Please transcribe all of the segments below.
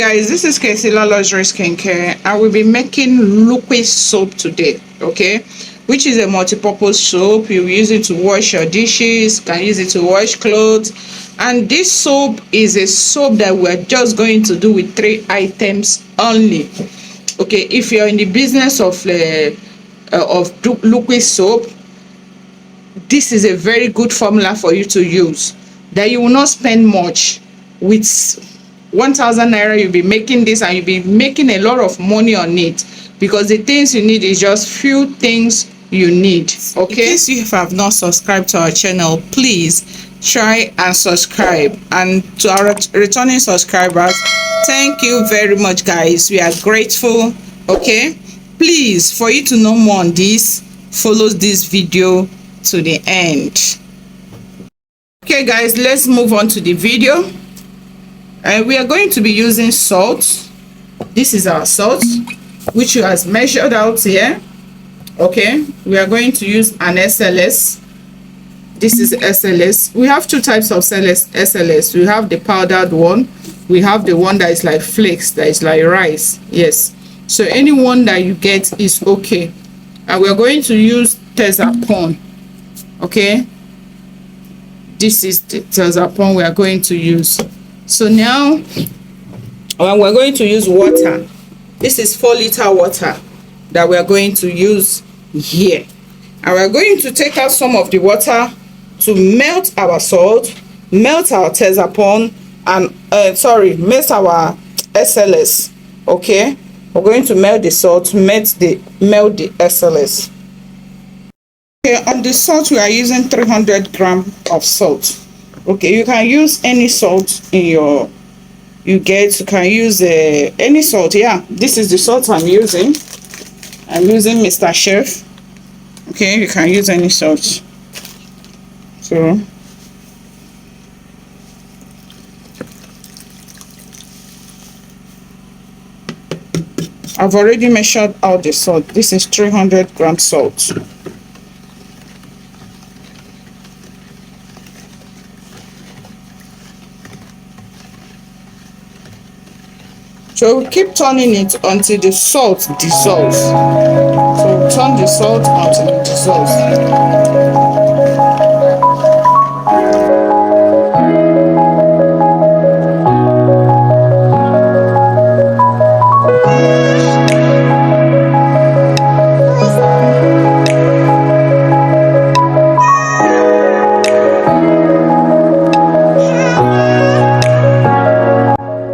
Guys, this is Kesila Luxury Skincare. I will be making liquid soap today, okay, which is a multi-purpose soap. You use it to wash your dishes, can use it to wash clothes, and this soap is a soap that we're just going to do with 3 items only. Okay, if you're in the business of liquid soap, this is a very good formula for you to use, that you will not spend much. With 1,000 naira you'll be making this, and you'll be making a lot of money on it, because the things you need is just few things you need. Okay, in case you have not subscribed to our channel, please try and subscribe. And to our returning subscribers, thank you very much, guys. We are grateful. Okay, please, for you to know more on this, follow this video to the end. Okay guys, let's move on to the video. And we are going to be using salt. This is our salt, which was measured out here. Okay, we are going to use an SLS. This is SLS. We have 2 types of SLS. We have the powdered one, we have the one that is like flakes, that is like rice. Yes, so any one that you get is okay. And we are going to use Tezapon. Okay, this is the Tezapon we are going to use. So now we're going to use water. This is 4-liter water that we are going to use here, and we're going to take out some of the water to melt our salt, melt our Tezapon, and melt our SLS. Okay, we're going to melt the salt, melt the SLS. Okay, on the salt we are using 300 grams of salt. Okay, you can use any salt in your you can use any salt. Yeah, this is the salt I'm using. I'm using Mr. Chef. Okay, you can use any salt. So I've already measured out the salt. This is 300 grams salt. So we keep turning it until the salt dissolves. So turn the salt until it dissolves.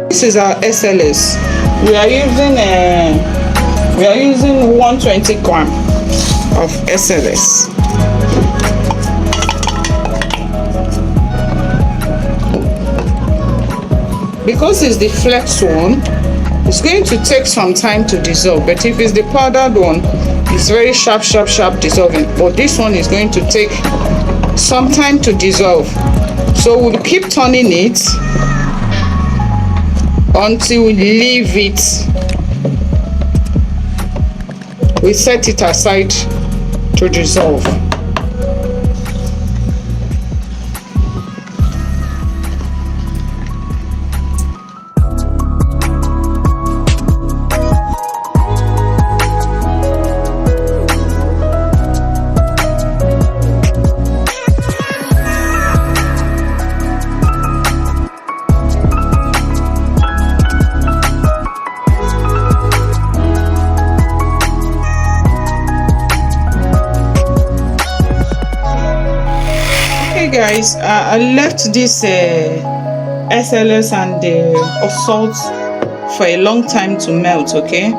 This is our SLS. We are using 120 gram of SLS. Because it's the flex one, it's going to take some time to dissolve. But if it's the powdered one, it's very sharp dissolving. But this one is going to take some time to dissolve. So we'll keep turning it until we leave it. We set it aside to dissolve. Guys, I left this SLS and the salt for a long time to melt. Okay,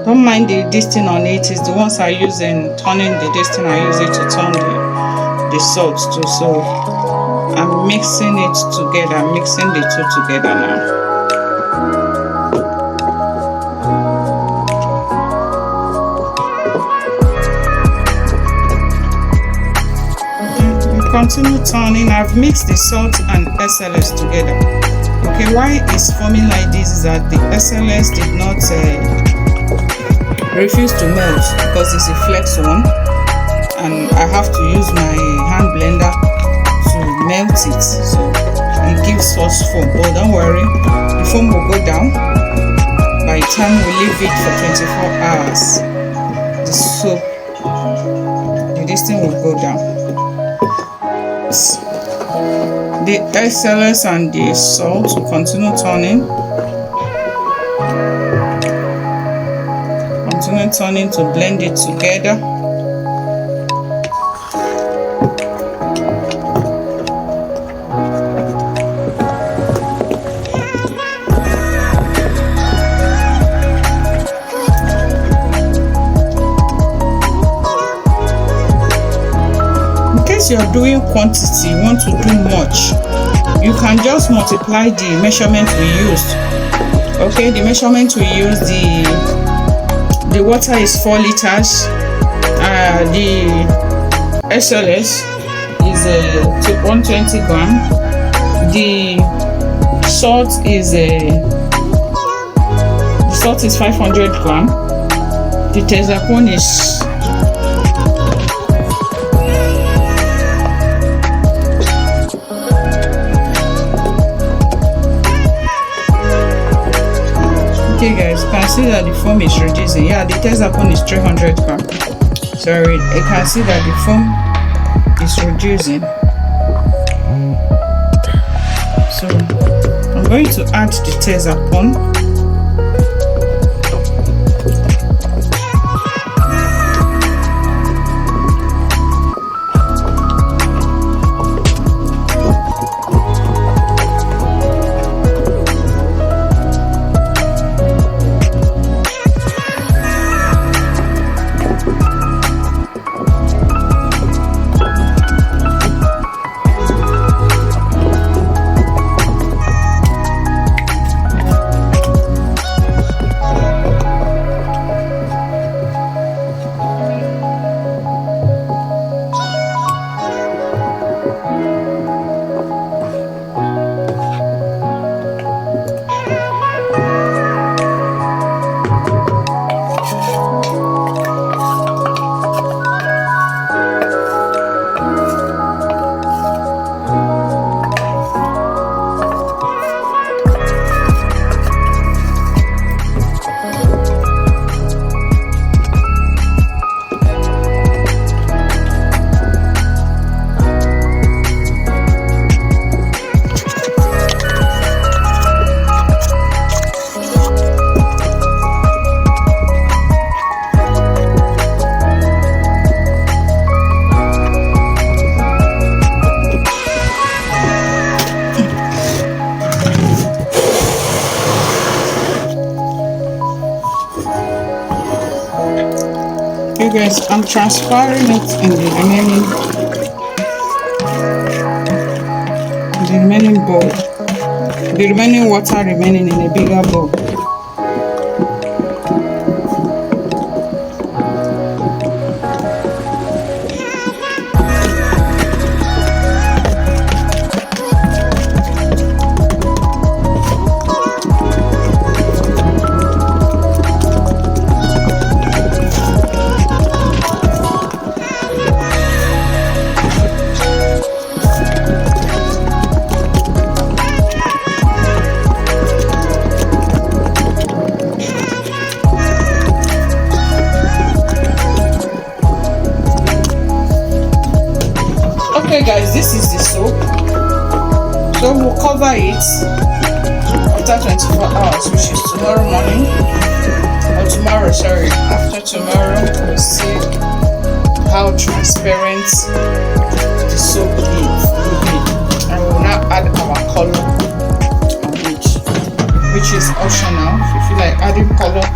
don't mind this thing on it. Is the ones I use in turning this thing. I use it to turn the salt too. So I'm mixing it together. I'm mixing the two together now. Continue turning. I've mixed the salt and SLS together. Okay, why it's forming like this is that the SLS did not refuse to melt, because it's a flex one, and I have to use my hand blender to melt it. So it gives us foam, but don't worry, the foam will go down by the time we leave it for 24 hours. The soap, this thing will go down. The SLS and the salt will continue turning. Continue turning to blend it together. You're doing quantity, you want to do much, you can just multiply the measurement we used. Okay, the measurement we used, the water is 4 liters, the SLS is 120 gram, the salt is 500 gram, the Tezapone is okay guys, you can see that the foam is reducing. Yeah, the Tezapone is 300 gram. Sorry, you can see that the foam is reducing. So I'm going to add the Tezapone. Okay guys, I'm transferring it in the remaining bowl. The remaining water remaining in a bigger bowl. Okay guys, this is the soap. So we'll cover it after 24 hours, which is tomorrow morning, or tomorrow, sorry, after tomorrow. We'll see how transparent the soap is, and we'll now add our color on it, which is optional. If you feel like adding color,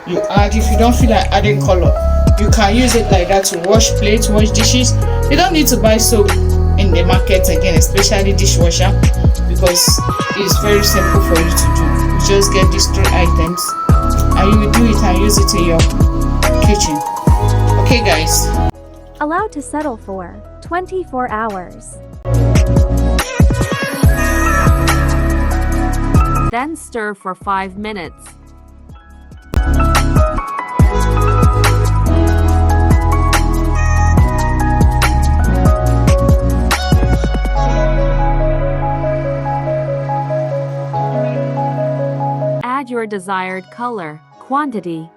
you add. If you don't feel like adding color, you can use it like that to wash plates, wash dishes. You don't need to buy soap in the market again, especially dishwasher, because it's very simple for you to do. You just get these 3 items and you will do it and use it in your kitchen. Okay guys, Allow to settle for 24 hours. Then stir for 5 minutes. your desired color, quantity,